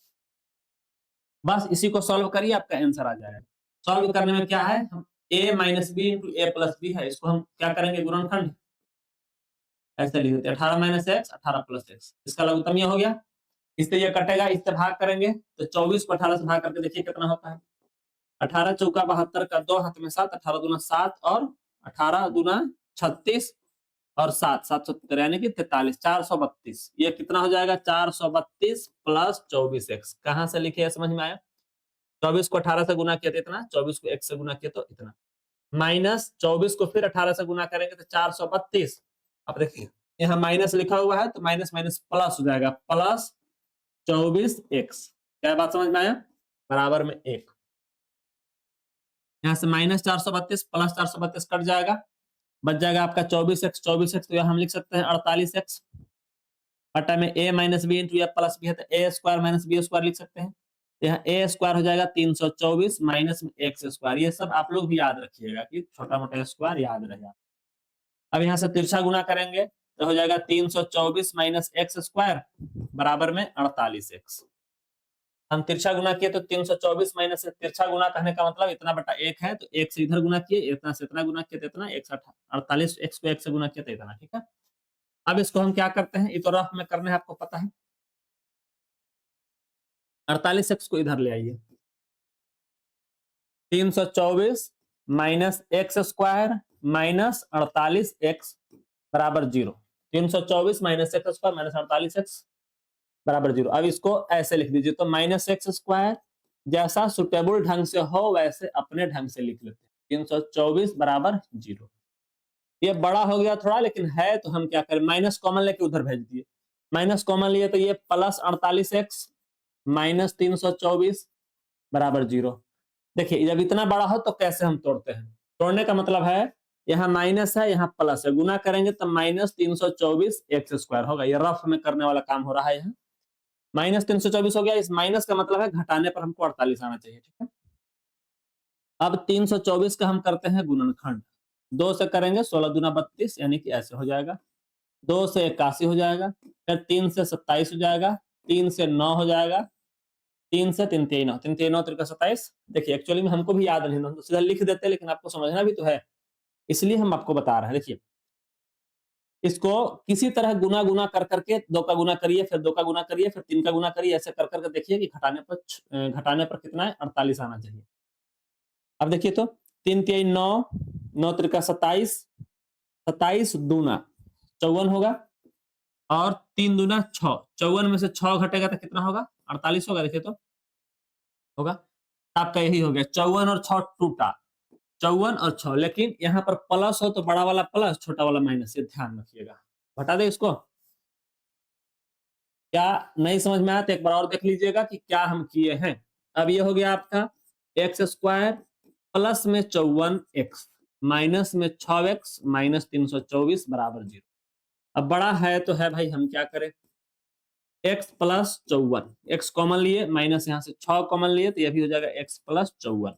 बस इसी को सॉल्व करिए, आपका आंसर आ जाएगा। सॉल्व करने में क्या है, हम a - b × a + b है, इसको हम क्या करेंगे, गुणनखंड ऐसे लिख देते हैं, 18 - x 18 + x, इसका लघुत्तम ये हो गया। इससे ये कटेगा, इससे भाग करेंगे तो 24 को 18 से भाग करके देखिए कितना होता है, 18 चौका 72 का 2 हाथ में 7, 18 दूना 7 और 18 दूना 36 और 7 770 यानी कि 43, 432। ये कितना हो जाएगा, 432 + 24x। कहां से लिखे है, समझ में आया। 24 को 18 से गुना किया तो इतना, 24 को 1 से गुना किया तो इतना, माइनस 24 को फिर 18 से गुना करेंगे तो 432। अब देखिए यहाँ माइनस लिखा हुआ है तो माइनस माइनस प्लस हो जाएगा, प्लस 24x। क्या बात समझ में आया, बराबर में 1। यहाँ से माइनस 432 प्लस 432 कट जाएगा, बच जाएगा आपका 24x। 24x तो यहाँ हम लिख सकते हैं 48x, बटा में a - b × a + b है तो a² - b² लिख सकते हैं। यहाँ ए स्क्वायर हो जाएगा 324 माइनस में एक्स स्क्वायर। ये सब आप लोग भी याद रखिएगा कि छोटा मोटा स्क्वायर याद रहेगा। अब यहाँ से तिरछा गुना करेंगे तो हो जाएगा 324 माइनस एक्स स्क्वायर बराबर में 48x। हम तिरछा गुना किए तो 324 माइनस तिरछा गुना कहने का मतलब इतना बटा 1 है, तो 1 से इधर गुना किए, इतना से इतना गुना किए तो इतना, 148 x को 1 से गुना किए तो इतना। ठीक है, अब इसको हम क्या करते हैं, ये तो रफ में करने हैं, आपको पता है। 48x को इधर ले आइए, 324 minus x square minus 48x बराबर 0। 324 minus x square minus 48x बराबर 0। अब इसको ऐसे लिख दीजिए, तो माइनस एक्स स्क्वायर जैसा सुटेबल ढंग से हो वैसे अपने ढंग से लिख लेते हैं। 324 बराबर 0। ये बड़ा हो गया थोड़ा, लेकिन है तो हम क्या करें, माइनस कॉमन लेके उधर भेज दिए। माइनस कॉमन लिए तो ये प्लस 48x माइनस 324 बराबर 0। देखिए जब इतना बड़ा हो तो कैसे हम तोड़ते हैं, तोड़ने का मतलब है यहाँ माइनस है यहाँ प्लस है, गुना करेंगे तो माइनस 324 एक्स स्क्वायर होगा। ये रफ में करने वाला काम हो रहा है। यहाँ माइनस 324 हो गया, इस माइनस का मतलब है घटाने पर हमको 48 आना चाहिए। ठीक है, अब 324 का हम करते हैं गुणनखंड, 2 से करेंगे 16 दूना 32, यानी कि ऐसे हो जाएगा। 2 से 81 हो जाएगा, फिर 3 से 27 हो जाएगा, 3 से 9 हो जाएगा, 3 से 3 3 9, 3 3 9 3 27। देखिए एक्चुअली में हमको भी याद नहीं, हम तो सीधा लिख देते हैं, लेकिन आपको समझना भी तो है, इसलिए हम आपको बता रहे हैं। देखिए इसको किसी तरह गुना गुना कर करके 2 का गुना करिए, फिर 2 का गुना करिए, फिर 3 का गुना करिए, ऐसे कर करके देखिए कि घटाने पर कितना है, 48 आना चाहिए। अब देखिए तो 3 3 9, 9 3 27, 27 दूना 54 होगा, और 3 दूना 6, 54 में से 6 घटेगा तो कितना होगा, 48 होगा। देखिए तो होगा, आपका यही हो गया। 54 और 6 टूटा, 54 और 6, लेकिन यहाँ पर प्लस हो तो बड़ा वाला प्लस छोटा वाला माइनस, ये ध्यान रखिएगा। हटा दे इसको, क्या नहीं समझ में आया तो एक बार और देख लीजिएगा कि क्या हम किए हैं। अब ये हो गया आपका एक्स स्क्वायर प्लस में 54x माइनस में 6x माइनस 324 बराबर 0। अब बड़ा है तो है भाई, हम क्या करें, x प्लस 54, x कॉमन लिए, माइनस यहाँ से 6 कॉमन लिए, तो ये भी हो जाएगा x प्लस 54।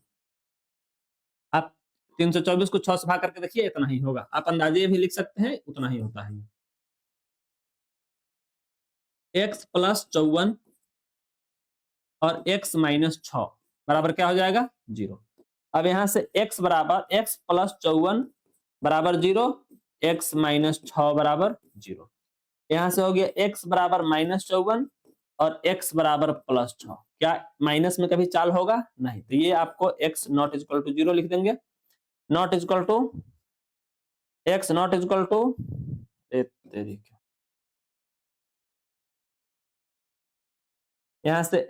आप 324 को 6 से भाग करके देखिए, इतना ही होगा। आप अंदाजे भी लिख सकते हैं, उतना ही होता है। x प्लस 54 और x माइनस 6 बराबर क्या हो जाएगा, 0। अब यहां से x बराबर x प्लस 54 बराबर 0, x माइनस 6 बराबर 0। यहां से हो गया x बराबर माइनस 54 और x बराबर प्लस 6। क्या माइनस में कभी चाल होगा, नहीं, तो ये आपको x नॉट इक्वल टू 0 लिख देंगे। Not equal to x not equal to, यहां से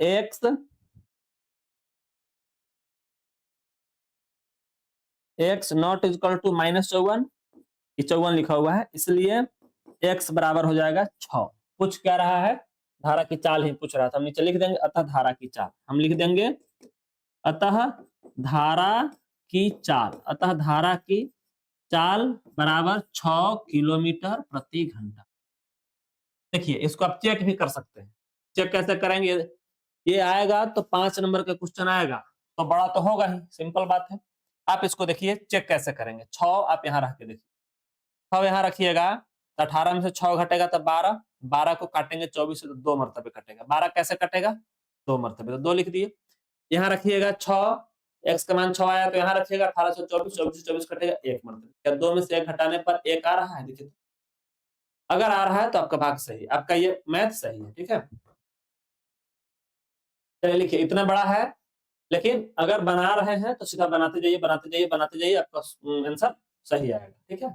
x not equal to minus 54, 54 लिखा हुआ है, इसलिए x बराबर हो जाएगा 6। पूछ क्या रहा है, धारा की चाल ही पूछ रहा था। हम नीचे लिख देंगे अतः धारा की चाल, हम लिख देंगे अतः धारा की चाल, अतः धारा की चाल बराबर 6 किलोमीटर प्रति घंटा। देखिए इसको आप चेक भी कर सकते हैं। चेक कैसे करेंगे, ये आएगा तो 5 नंबर का क्वेश्चन आएगा, तो बड़ा तो होगा ही, सिंपल बात है। आप इसको देखिए चेक कैसे करेंगे। 6 आप यहाँ रख के देखिए, 6 यहाँ रखिएगा तो 18 में से 6 घटेगा तो 12, 12 को काटेंगे 24 से तो 2 मरतबे कटेगा। 12 कैसे कटेगा, 2 मरतबे, तो 2 लिख दिए। यहाँ रखिएगा 6, x का मान 6 आया तो यहाँ रखिएगा 18 से 24, 24 से 24 कटेगा 1 मरतबे। क्या 2 में से 1 घटाने पर 1 आ रहा है, देखिए अगर आ रहा है तो आपका भाग सही, आपका ये मैथ सही है। ठीक है, चलिए लिखिए इतना बड़ा है, लेकिन अगर बना रहे हैं तो सीधा बनाते जाइए बनाते जाइए बनाते जाइए, आपका आंसर सही आएगा। ठीक है,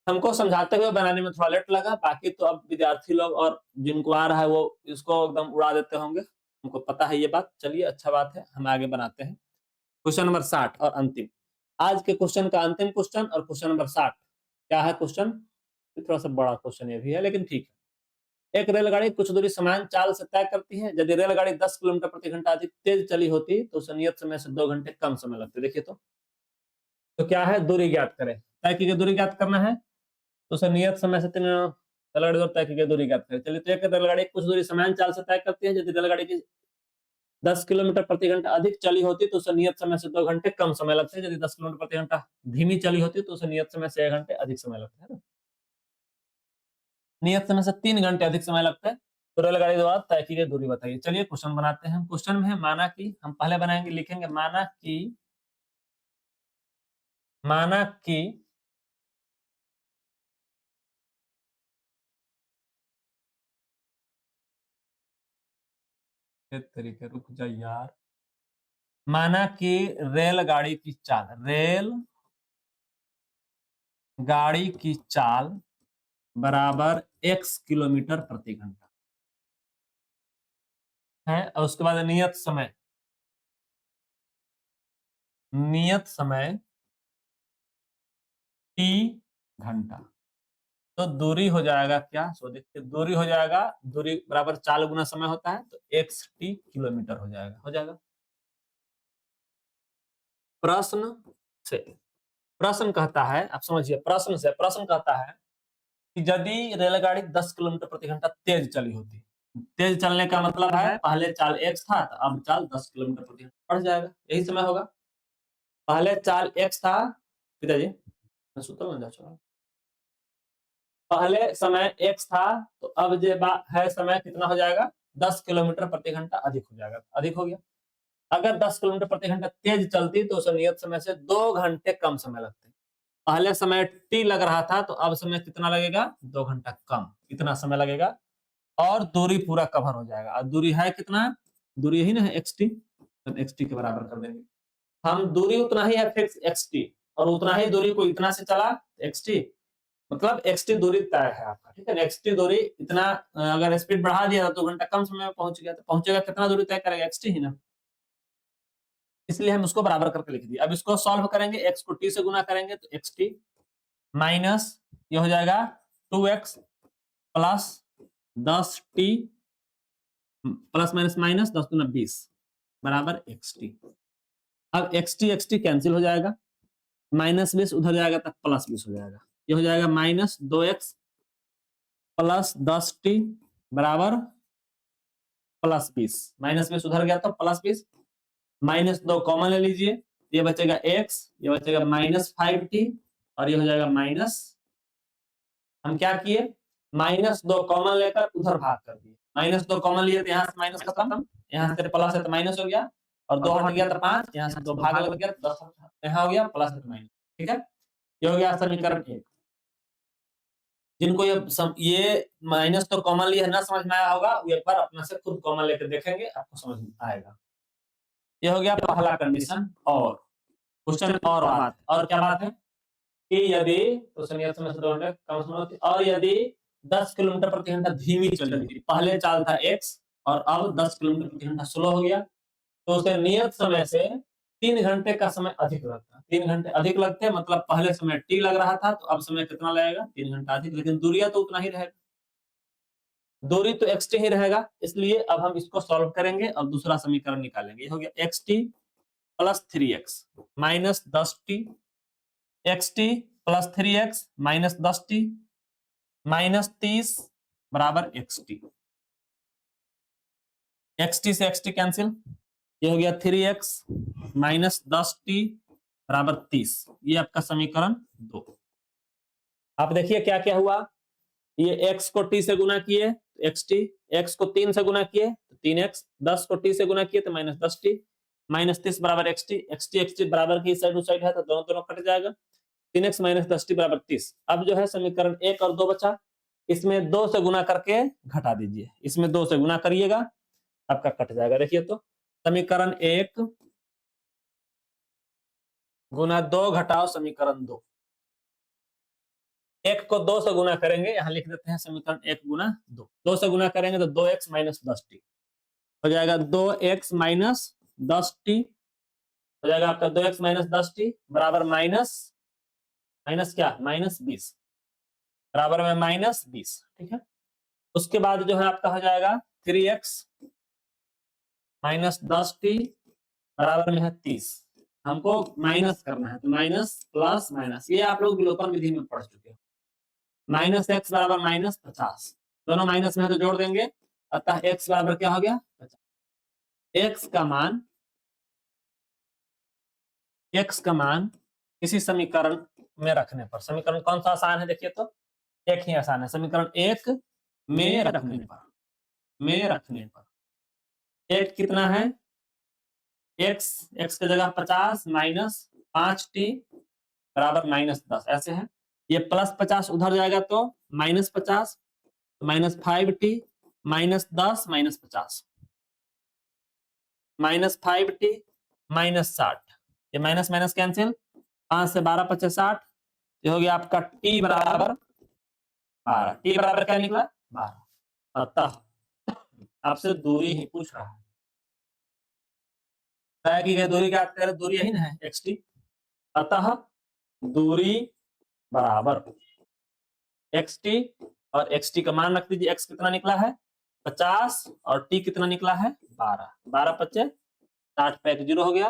हमको समझाते हुए बनाने में थोड़ा लेट लगा, बाकी तो अब विद्यार्थी लोग और जिनको आ रहा है वो इसको एकदम उड़ा देते होंगे, हमको पता है ये बात। चलिए अच्छा बात है, हम आगे बनाते हैं। क्वेश्चन नंबर 60 और अंतिम, आज के क्वेश्चन का अंतिम क्वेश्चन और क्वेश्चन नंबर 60 क्या है क्वेश्चन, थोड़ा सा बड़ा क्वेश्चन ये भी है, लेकिन ठीक है। एक रेलगाड़ी कुछ दूरी समान चाल से तय करती है। यदि रेलगाड़ी 10 किलोमीटर प्रति घंटा अधिक तेज चली होती तो उसे नियत समय से 2 घंटे कम समय लगते। देखिए तो क्या है, दूरी ज्ञात करें, तय की गई दूरी ज्ञात करना है, तो उसे नियत समय से 3 रेलगाड़ी तय की गई दूरी ज्ञात करें। चलिए तो एक रेलगाड़ी कुछ दूरी समान चाल से तय करती है। यदि रेलगाड़ी की 10 किलोमीटर प्रति घंटा अधिक चली होती तो उसे नियत समय से 2 घंटे कम समय लगते। यदि 10 किलोमीटर प्रति घंटा धीमी चली होती तो उसे नियत समय से 1 घंटे अधिक समय लगता है ना। नियत समय से 3 घंटे अधिक समय लगता है। तो रेलगाड़ी द्वारा तय की गई दूरी बताइए। चलिए क्वेश्चन बनाते हैं। क्वेश्चन में है माना कि, हम पहले बनाएंगे, लिखेंगे माना कि तरीके, रुक जा यार। माना कि रेलगाड़ी की चाल बराबर x किलोमीटर प्रति घंटा है, और उसके बाद नियत समय t घंटा। तो दूरी हो जाएगा क्या, सो देखिए दूरी हो जाएगा, दूरी बराबर चाल गुना समय होता है, तो xt किलोमीटर हो जाएगा। प्रश्न कहता है, आप समझिए, प्रश्न कहता है कि यदि रेलगाड़ी 10 किलोमीटर प्रति घंटा तेज चली होती, तेज चलने का मतलब है पहले चाल x था, तो अब चाल 10 किलोमीटर प्रति घंटा बढ़ जाएगा, यही समय होगा। पहले चाल x था, पिताजी पहले समय x था, तो अब जो है समय कितना हो जाएगा, 10 किलोमीटर प्रति घंटा अधिक हो जाएगा, अधिक हो गया। अगर 10 किलोमीटर प्रति घंटा तेज चलती तो उसे नियत समय से 2 घंटे कम समय लगते। पहले समय t लग रहा था, तो अब समय कितना लगेगा, 2 घंटा कम, इतना समय लगेगा, और दूरी पूरा कवर हो जाएगा। और दूरी है कितना, दूरी यही ना है xt, तो xt के बराबर कर देंगे हम। दूरी उतना ही है फिक्स xt, और उतना ही दूरी को इतना से चला xt, मतलब xt दूरी तय है आपका, ठीक है। xt दूरी इतना, अगर स्पीड बढ़ा दिया तो 2 घंटा कम समय में पहुंच गया, तो पहुंचेगा कितना दूरी तय करेगा, xt ही ना, इसलिए हम उसको बराबर करके लिख दिए। अब इसको सॉल्व करेंगे, x को t से गुना करेंगे तो xt माइनस ये हो जाएगा 2x plus 10t plus minus minus 10 दूना 20 बराबर xt। अब xt कैंसिल हो जाएगा, माइनस 20 उधर जाएगा तब प्लस 20 हो जाएगा, ये हो जाएगा माइनस 2x प्लस 10t बराबर प्लस 20, माइनस 20 उधर गया तो प्लस 20, माइनस 2 कॉमन ले लीजिए, ये बचेगा x, ये बचेगा माइनस 5t, और ये हो जाएगा माइनस, हम क्या किए, माइनस 2 कॉमन लेकर उधर भाग कर दिए, माइनस 2 कॉमन लिए तो यहाँ से माइनस खत्म, यहाँ से प्लस है तो माइनस हो गया, और 2 हट गया तो 5, यहाँ से 2 भाग लग गया तो 10 यहाँ हो गया, प्लस है तो माइनस, ठीक है। ये हो गया समीकरण 1। जिनको ये माइनस तो कॉमन लिया ना समझ में आया होगा, वो एक बार अपना से खुद कॉमन लेकर देखेंगे, आपको समझ में आएगा। ये हो गया पहला कंडीशन। और क्वेश्चन और बात, और क्या बात है कि यदि तो नियत समय से 2 घंटे कम समय होती, और यदि 10 किलोमीटर प्रति घंटा धीमी चली थी, पहले चाल था x और अब 10 किलोमीटर प्रति घंटा स्लो हो गया, तो उसे नियत समय से 3 घंटे का समय अधिक लगता है। 3 घंटे अधिक लगते हैं, मतलब पहले समय t लग रहा था, तो अब समय कितना लगेगा, 3 घंटा अधिक, लेकिन दूरिया तो उतना ही रहेगा, दूरी तो xt ही रहेगा। इसलिए अब हम इसको सॉल्व करेंगे और दूसरा समीकरण निकालेंगे। ये हो गया xt plus 3x minus 10t, xt plus 3x minus 10t minus 30 बराबर xt। xt से xt कैंसिल, ये हो गया 3x माइनस 10t बराबर 30, ये आपका समीकरण 2। आप देखिए क्या क्या हुआ, ये x को t से गुना किए तो xt, x को 3 से गुना किए तो 3x, 10 को t से गुना किए तो माइनस 10t, माइनस 30 बराबर xt, xt बराबर की साइड उस साइड है तो दोनों दोनों कट जाएगा, 3x माइनस 10t बराबर 30। अब जो है समीकरण 1 और 2 बचा, इसमें 2 से गुना करके घटा दीजिए, इसमें 2 से गुना करिएगा, आपका कट जाएगा। देखिए तो समीकरण 1 गुना 2 घटाओ समीकरण 2, 1 को 2 से गुना करेंगे, यहां लिख देते हैं समीकरण 1 गुना 2, 2 से गुना करेंगे तो 2x माइनस 10t हो जाएगा, 2x माइनस 10t हो जाएगा आपका, 2x माइनस 10t बराबर माइनस क्या, माइनस 20, बराबर में माइनस 20, ठीक है। उसके बाद जो है आपका हो जाएगा 3x माइनस 10t बराबर में है 30, हमको माइनस करना है तो माइनस प्लस माइनस, ये आप लोग विलोपन विधि में पढ़ चुके हैं, माइनस x बराबर माइनस 50, दोनों माइनस में है तो जोड़ देंगे, अतः x बराबर क्या हो गया 50। x का मान किसी समीकरण में रखने पर, समीकरण कौन सा आसान है देखिए तो एक ही आसान है, समीकरण एक में रखने पर एक कितना है, x की जगह 50 माइनस 5t बराबर -10 ऐसे है। ये +50 उधर जाएगा तो -50 -5t -10 -50 -5t -60, ये माइनस माइनस कैंसिल, 5 से 12 × 50 60, ये हो गया आपका t बराबर 12, t बराबर क्या निकला 12। अतः आपसे दूरी ही पूछ रहा है, तय की गई दूरी क्या है, दूरी यही ना है xt। अतः दूरी बराबर xt और xt का मान रख दीजिए, x कितना निकला है 50 और t कितना निकला है 12, 12 × 5 60 पे 0 हो गया,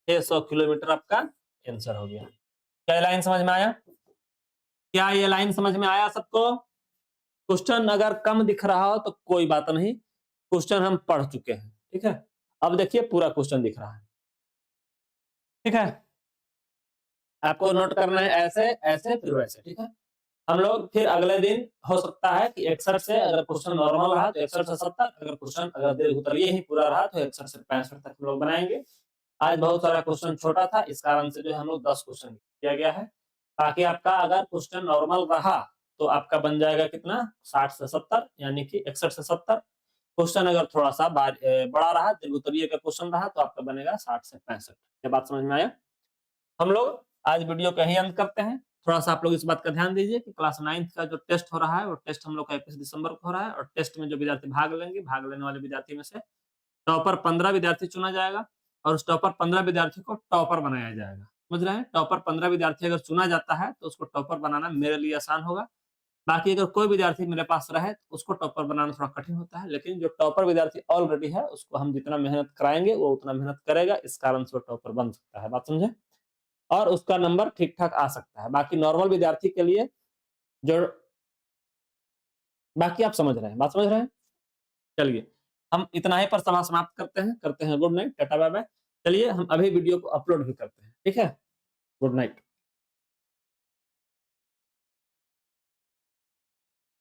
600 किलोमीटर आपका आंसर हो गया। क्या लाइन समझ में आया, क्या ये लाइन समझ में आया सबको? क्वेश्चन अगर कम दिख रहा हो तो कोई बात नहीं, क्वेश्चन हम पढ़ चुके हैं, ठीक है। अब देखिए पूरा क्वेश्चन दिख रहा है, ठीक है। आपको नोट करना है ऐसे ऐसे फिर वैसे, ठीक है। हम लोग फिर अगले दिन हो सकता है कि 61 से अगर क्वेश्चन नॉर्मल रहा तो 61 से 70, अगर क्वेश्चन अगर दीर्घ उत्तरीय ही पूरा रहा तो 61 से 65 तक हम लोग बनाएंगे। आज बहुत सारा क्वेश्चन छोटा था, इस कारण से जो है हम लोग 10 क्वेश्चन किया गया है, ताकि आपका अगर क्वेश्चन नॉर्मल रहा तो आपका बन जाएगा कितना 60 से 70, यानी कि 61 से 70। क्वेश्चन अगर थोड़ा सा बड़ा रहा, दीर्घ उत्तरीय का क्वेश्चन रहा तो आपका बनेगा 60 से 65। ये बात समझ में आया? हम लोग आज वीडियो का यही अंत करते हैं। थोड़ा सा आप लोग इस बात का ध्यान दीजिए कि क्लास 9th का जो टेस्ट हो रहा है वो टेस्ट हम लोग का 21 दिसंबर को हो रहा है, और टेस्ट में जो विद्यार्थी भाग लेंगे, भाग लेने वाले विद्यार्थी में से टॉपर 15 विद्यार्थी चुना जाएगा, और उस टॉपर 15 विद्यार्थी को टॉपर बनाया जाएगा। समझ रहे हैं? टॉपर 15 विद्यार्थी अगर चुना जाता है तो उसको टॉपर बनाना मेरे लिए आसान होगा। बाकी अगर कोई विद्यार्थी मेरे पास रहे तो उसको टॉपर बनाना थोड़ा कठिन होता है, लेकिन जो टॉपर विद्यार्थी ऑलरेडी है उसको हम जितना मेहनत कराएंगे वो उतना मेहनत करेगा, इस कारण से वो टॉपर बन सकता है। बात समझे? और उसका नंबर ठीक ठाक आ सकता है। बाकी नॉर्मल विद्यार्थी के लिए जो, बाकी आप समझ रहे हैं, बात समझ रहे हैं? चलिए हम इतना ही पर सभा समाप्त करते हैं good night, tata bye bye. चलिए हम अभी वीडियो को अपलोड भी करते हैं, ठीक है। Good night.